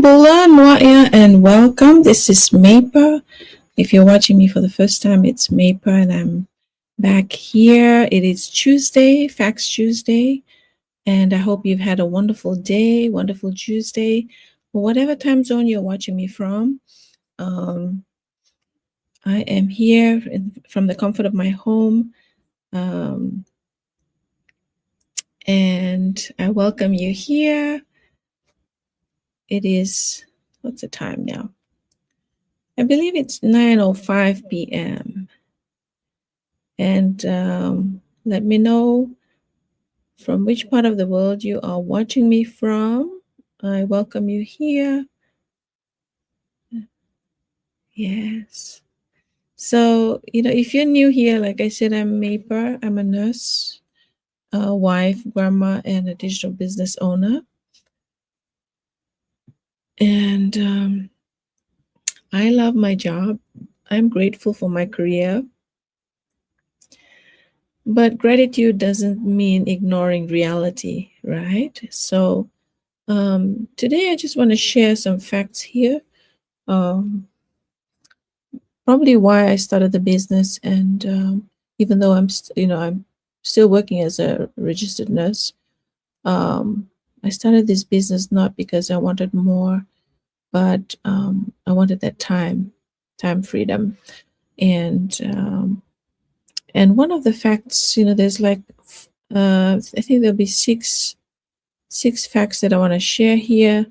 Bula Nwaya and welcome. This is Mapa. If you're watching me for the first time, it's Mapa and I'm back here. It is Tuesday, Facts Tuesday, and I hope you've had a wonderful day, wonderful Tuesday, whatever time zone you're watching me from. I am here from the comfort of my home, and I welcome you here. It is, what's the time now? I believe it's 9:05 p.m. And let me know from which part of the world you are watching me from. I welcome you here. Yes. So, if you're new here, like I said, I'm Maper. I'm a nurse, a wife, grandma, and a digital business owner. And I love my job. I'm grateful for my career. But gratitude doesn't mean ignoring reality, right? So today I just want to share some facts here. Probably why I started the business, and even though I'm still working as a registered nurse, I started this business not because I wanted more, but I wanted that time freedom, and one of the facts, there's like I think there'll be six facts that I want to share here,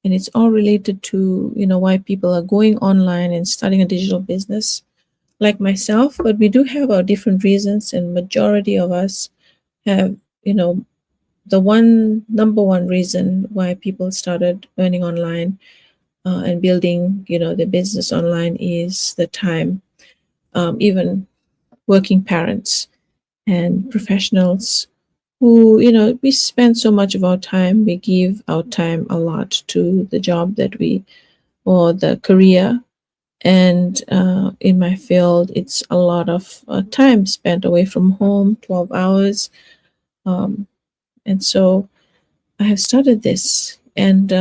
and it's all related to why people are going online and starting a digital business like myself. But we do have our different reasons, and majority of us have the number one reason why people started earning online and building the business online is the time. Even working parents and professionals who we spend so much of our time, we give our time a lot to the job or the career. And in my field, it's a lot of time spent away from home, 12 hours. And so I have started this and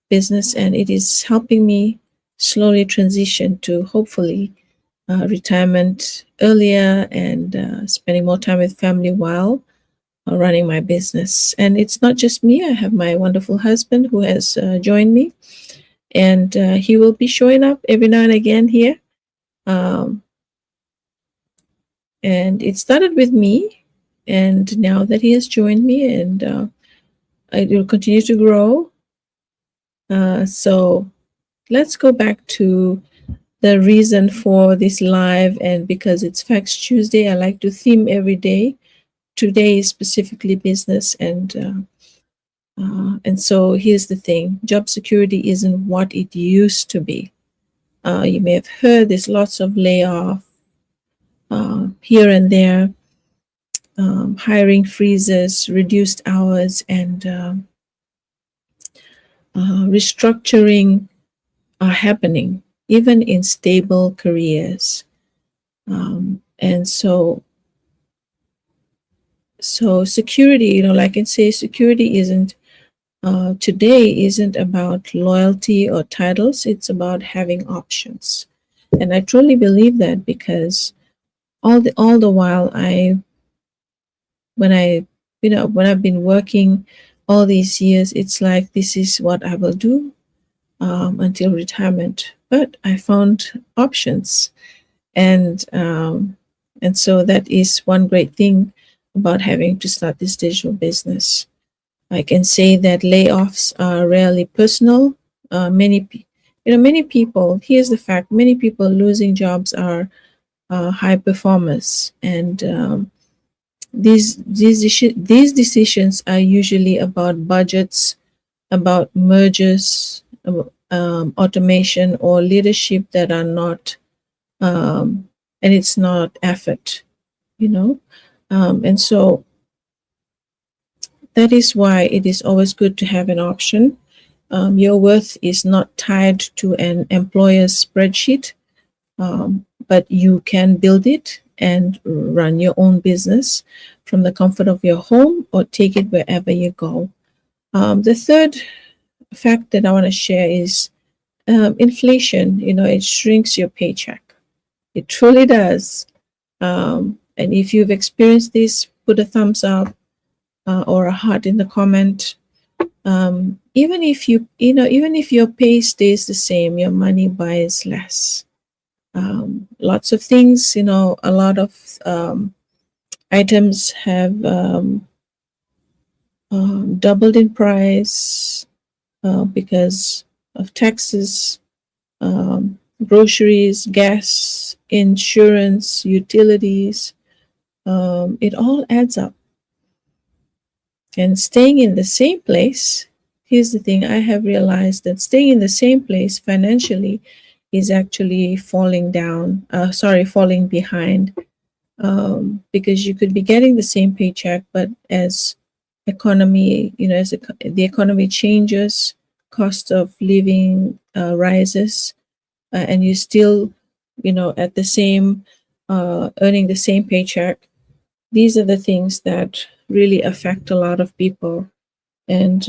business, and it is helping me slowly transition to hopefully retirement earlier and spending more time with family while running my business. And it's not just me. I have my wonderful husband who has joined me, and he will be showing up every now and again here. And it started with me, and now that he has joined me, and it will continue to grow. So let's go back to the reason for this live. And because it's Facts Tuesday, I like to theme every day. Today is specifically business, and so here's the thing: job security isn't what it used to be. You may have heard there's lots of layoff here and there, hiring freezes, reduced hours, and restructuring are happening even in stable careers. And so security, like I say, security isn't today isn't about loyalty or titles. It's about having options. And I truly believe that, because all the while when I've been working all these years, it's like this is what I will do until retirement. But I found options, and so that is one great thing about having to start this digital business. I can say that layoffs are rarely personal. Many people. Here's the fact: many people losing jobs are high performers, and these decisions are usually about budgets, about mergers, automation, or leadership that are not, and it's not effort, and so that is why it is always good to have an option. Your worth is not tied to an employer's spreadsheet, but you can build it and run your own business from the comfort of your home, or take it wherever you go. The third fact that I want to share is inflation. It shrinks your paycheck. It truly does. And if you've experienced this, put a thumbs up or a heart in the comment. Even if even if your pay stays the same, your money buys less. Lots of things, a lot of items have doubled in price because of taxes, groceries, gas, insurance, utilities. It all adds up. And staying in the same place, here's the thing, I have realized that staying in the same place financially is actually falling behind, because you could be getting the same paycheck, but as the economy changes, cost of living rises, and you still, at the same, earning the same paycheck. These are the things that really affect a lot of people. And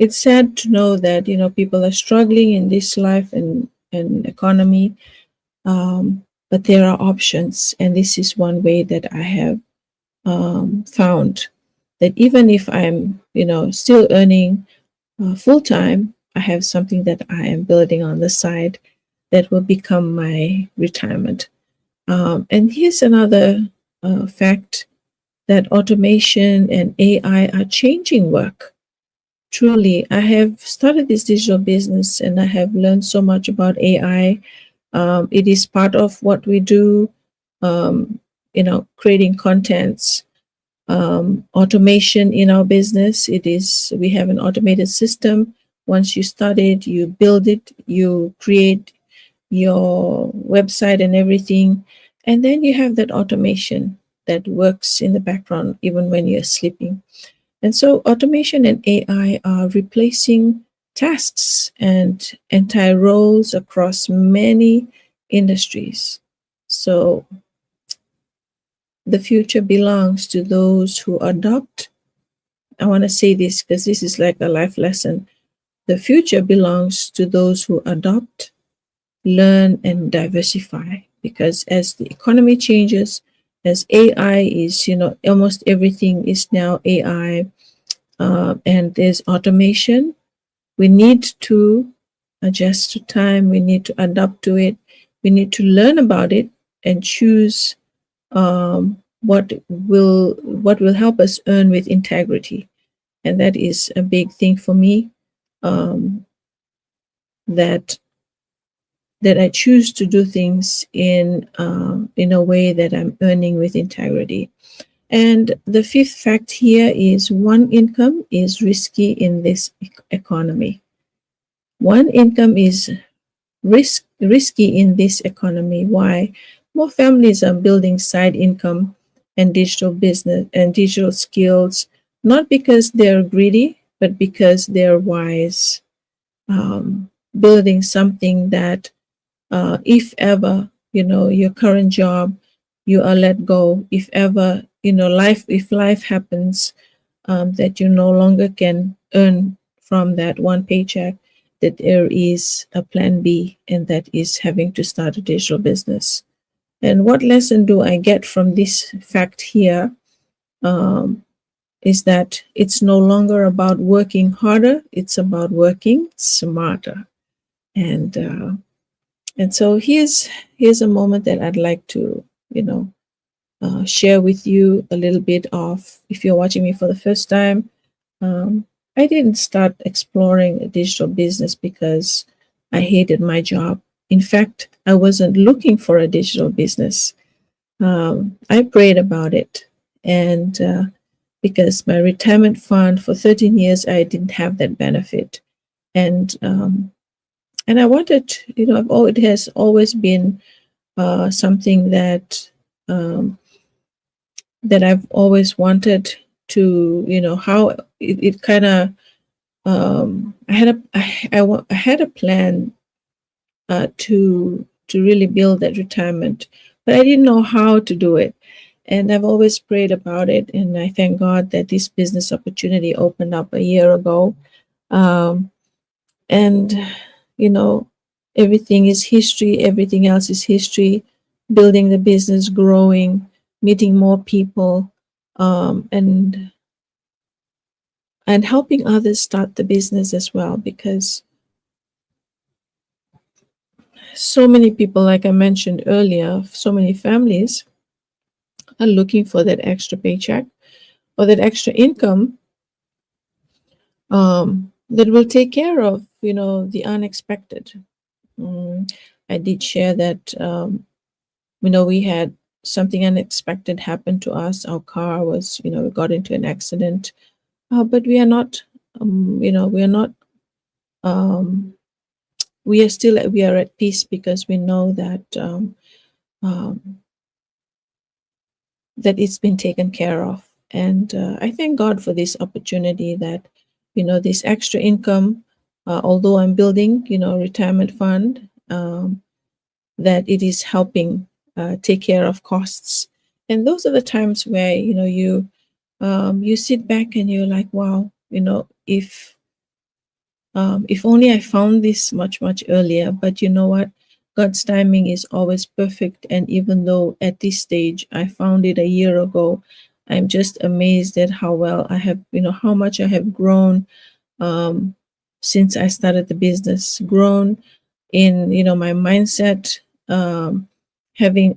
it's sad to know that people are struggling in this life and economy, but there are options, and this is one way that I have found that even if I'm still earning full time, I have something that I am building on the side that will become my retirement. And here's another fact, that automation and AI are changing work. Truly, I have started this digital business and I have learned so much about AI. It is part of what we do, creating contents, automation in our business. We have an automated system. Once you start it, you build it, you create your website and everything, and then you have that automation that works in the background even when you're sleeping. And so automation and AI are replacing tasks and entire roles across many industries. So the future belongs to those who adopt. I want to say this because this is like a life lesson. The future belongs to those who adopt, learn, and diversify. Because as the economy changes, as AI is, almost everything is now AI, and there's automation, we need to adjust to time. We need to adapt to it. We need to learn about it and choose what will help us earn with integrity. And that is a big thing for me, that I choose to do things in a way that I'm earning with integrity. And the fifth fact here is one income is risky in this economy. One income is risky in this economy. Why? More families are building side income and digital business and digital skills, not because they're greedy, but because they're wise. Building something that, if ever, your current job, you are let go, if ever, if life happens, that you no longer can earn from that one paycheck, that there is a plan B, and that is having to start a digital business. And what lesson do I get from this fact here? Is that it's no longer about working harder, it's about working smarter. And so here's a moment that I'd like to share with you a little bit of. If you're watching me for the first time, I didn't start exploring a digital business because I hated my job. In fact, I wasn't looking for a digital business. I prayed about it, and because my retirement fund for 13 years, I didn't have that benefit, and I wanted, it has always been something that I've always wanted to, how it kind of, I had a plan to really build that retirement, but I didn't know how to do it. And I've always prayed about it, and I thank God that this business opportunity opened up a year ago. Um, and you know, everything is history. Everything else is history. Building the business, growing, meeting more people, and helping others start the business as well, because so many people, like I mentioned earlier, so many families are looking for that extra paycheck or that extra income, that will take care of, the unexpected. Mm, I did share that, we had something unexpected happen to us. Our car was, we got into an accident, but we are not, we are not, um, we are at peace, because we know that, um, that it's been taken care of. And I thank God for this opportunity, that, this extra income, although I'm building, a retirement fund, that it is helping take care of costs. And those are the times where, you sit back and you're like, wow, if only I found this much, much earlier. But you know what? God's timing is always perfect. And even though at this stage I found it a year ago, I'm just amazed at how well I have, how much I have grown, um, since I started the business, grown in, my mindset, having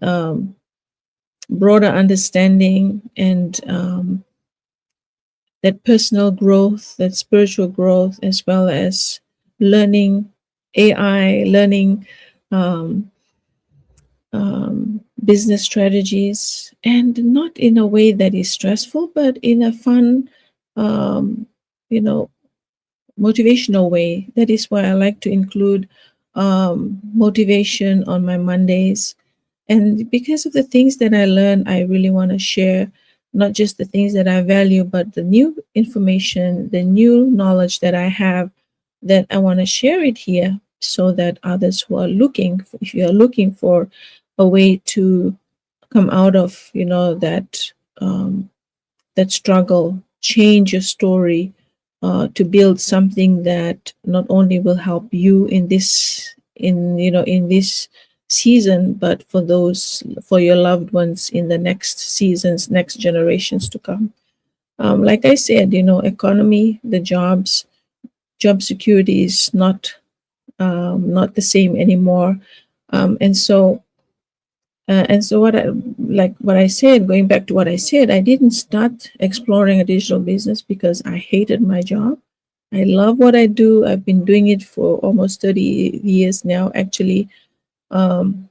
broader understanding, and that personal growth, that spiritual growth, as well as learning AI, learning, um, business strategies, and not in a way that is stressful, but in a fun, um, you know, motivational way. That is why I like to include motivation on my Mondays. And because of the things that I learn, I really want to share not just the things that I value, but the new information, the new knowledge that I have, that I want to share it here, so that others who are looking, if you are looking for a way to come out of, that struggle, change your story, to build something that not only will help you in this season, but for your loved ones in the next seasons, next generations to come. Like I said, economy, the job security is not the same anymore. And so what I said, going back to what I said, I didn't start exploring a digital business because I hated my job. I love what I do. I've been doing it for almost 30 years now, actually. Um,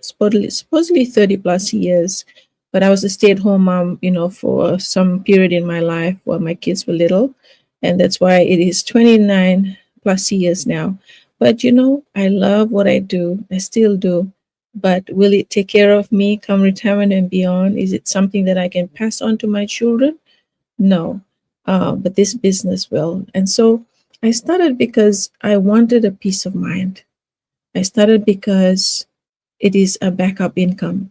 supposedly 30 plus years. But I was a stay-at-home mom, for some period in my life while my kids were little. And that's why it is 29 plus years now. But I love what I do. I still do. But will it take care of me come retirement and beyond? Is it something that I can pass on to my children? No. But this business will. And so I started because I wanted a peace of mind. I started because it is a backup income,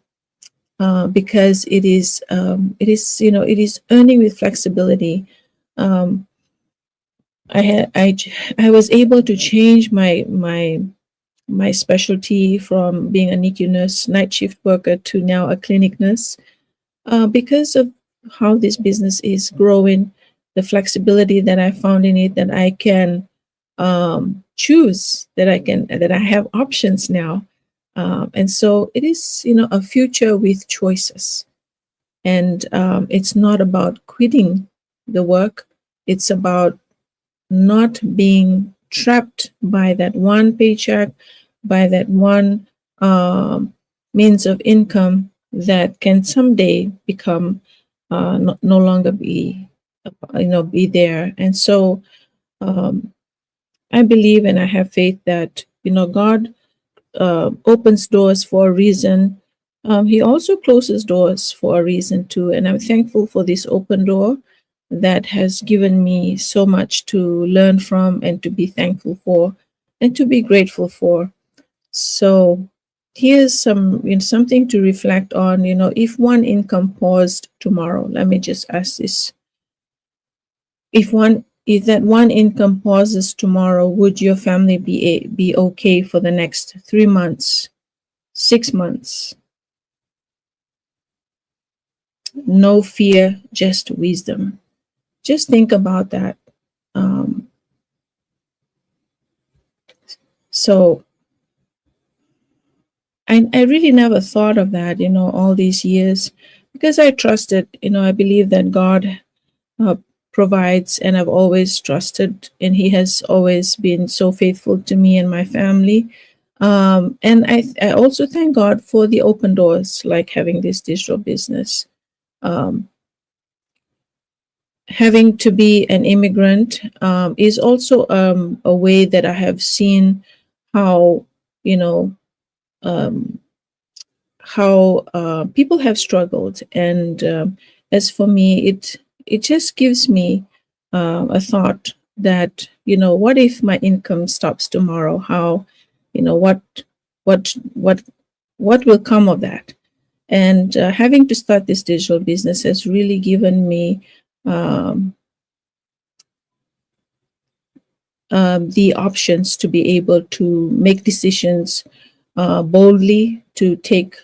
because it is earning with flexibility. um, I was able to change my specialty from being a NICU nurse, night shift worker, to now a clinic nurse, because of how this business is growing, the flexibility that I found in it, that I can choose, that I have options now. And so it is, a future with choices. And it's not about quitting the work, it's about not being trapped by that one paycheck, by that one um, means of income that can someday become no longer be there. And so um, I believe and I have faith that God opens doors for a reason. He also closes doors for a reason too. And I'm thankful for this open door that has given me so much to learn from, and to be thankful for, and to be grateful for. So here's something to reflect on. If one income paused tomorrow, let me just ask this: if that one income pauses tomorrow, would your family be okay for the next 3 months, 6 months? No fear, just wisdom. Just think about that. Um, so I really never thought of that, all these years, because I trusted, I believe that God uh, provides, and I've always trusted, and He has always been so faithful to me and my family. And I also thank God for the open doors, like having this digital business. Um, Having to be an immigrant is also a way that I have seen how, you know, um, people have struggled. And as for me, it just gives me a thought that, what if my income stops tomorrow? How, what what what what will come of that? And having to start this digital business has really given me um, the options to be able to make decisions boldly, to take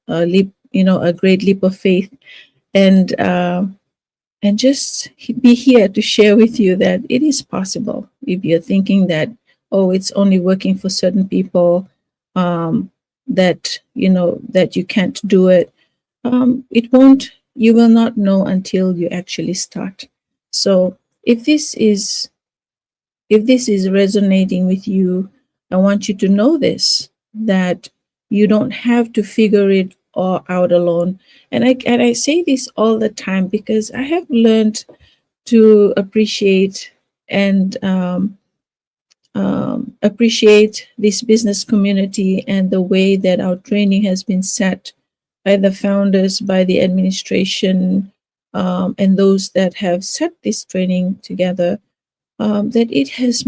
a leap, a great leap of faith, and just be here to share with you that it is possible. If you're thinking that, oh, it's only working for certain people, that that you can't do it, it won't. You will not know until you actually start. So if this is if this is resonating with you, I want you to know this, that you don't have to figure it all out alone. And I say this all the time because I have learned to appreciate and appreciate this business community and the way that our training has been set by the founders, by the administration, and those that have set this training together, that it has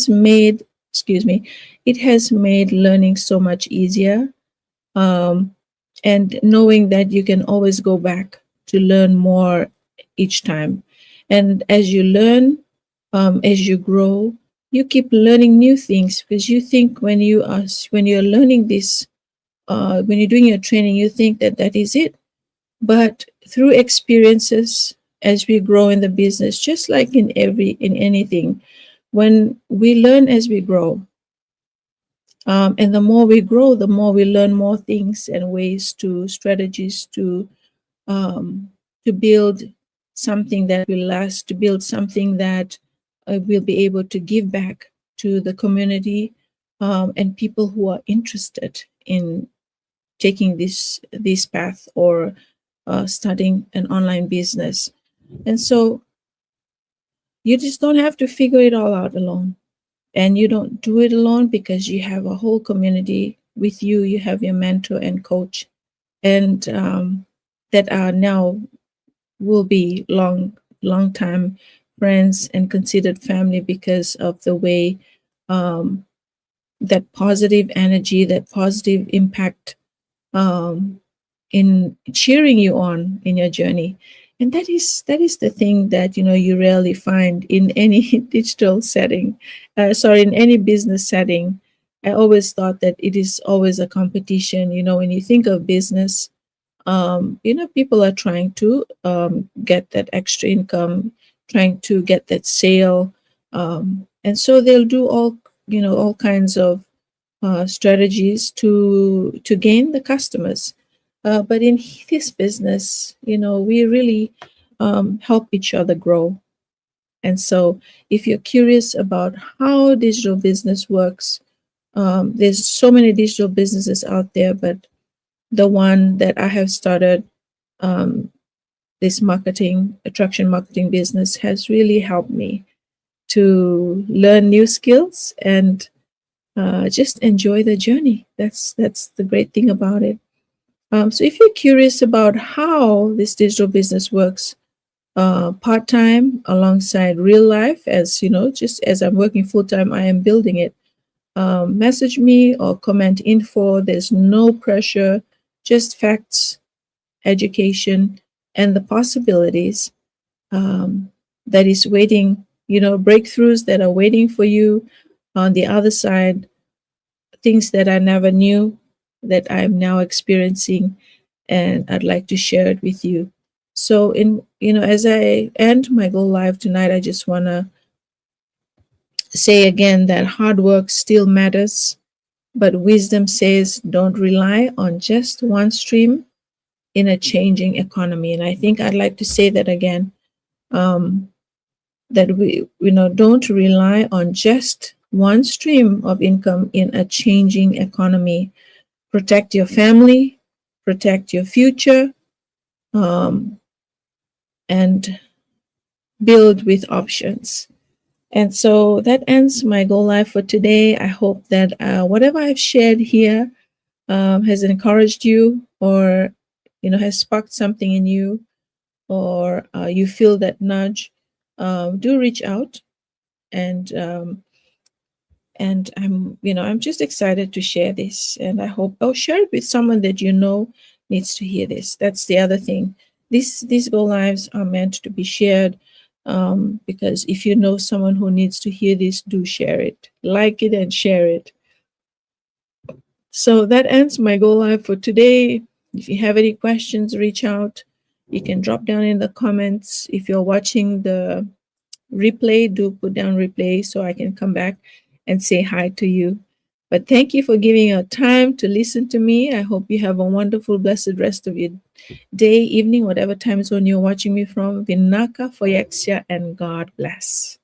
made, excuse me, it has made learning so much easier, um, and knowing that you can always go back to learn more each time. And as you learn, as you grow, you keep learning new things, because you think when you're learning this, when you're doing your training, you think that that is it. But through experiences, as we grow in the business, just like in anything, when we learn as we grow, and the more we grow, the more we learn more things and ways to strategies um, to build something that will last, to build something that will be able to give back to the community, and people who are interested in taking this path, or starting an online business. And so you just don't have to figure it all out alone. And you don't do it alone because you have a whole community with you. You have your mentor and coach, and that are now will be long time friends and considered family, because of the way, um, that positive energy, that positive impact, um, in cheering you on in your journey. And that is the thing that you rarely find in any digital setting, sorry, in any business setting. I always thought that it is always a competition. When you think of business, people are trying to get that extra income, trying to get that sale, and so they'll do all kinds of strategies to gain the customers. But in this business, we really help each other grow. And so, if you're curious about how digital business works, there's so many digital businesses out there, but the one that I have started, um, this attraction marketing business, has really helped me to learn new skills and just enjoy the journey. That's the great thing about it. So if you're curious about how this digital business works, part time alongside real life, as just as I'm working full time, I am building it. message me or comment info. There's no pressure, just facts, education, and the possibilities um, that is waiting, breakthroughs that are waiting for you on the other side, things that I never knew that I'm now experiencing, and I'd like to share it with you. So, as I end my Go Live tonight, I just want to say again that hard work still matters, but wisdom says don't rely on just one stream in a changing economy. And I think I'd like to say that again, um, that we, don't rely on just one stream of income in a changing economy. Protect your family, protect your future, um, and build with options. And so that ends my Go Live for today. I hope that whatever I've shared here has encouraged you, or has sparked something in you, or you feel that nudge. Do reach out, and I'm just excited to share this, and I hope I'll share it with someone that needs to hear this. That's the other thing. These Go Lives are meant to be shared, because if you know someone who needs to hear this, do share it, like it, and share it. So that ends my Go Live for today. If you have any questions, reach out. You can drop down in the comments. If you're watching the replay, do put down replay so I can come back and say hi to you. But thank you for giving your time to listen to me. I hope you have a wonderful, blessed rest of your day, evening, whatever time zone you're watching me from. Vinaka Foyexia, and God bless.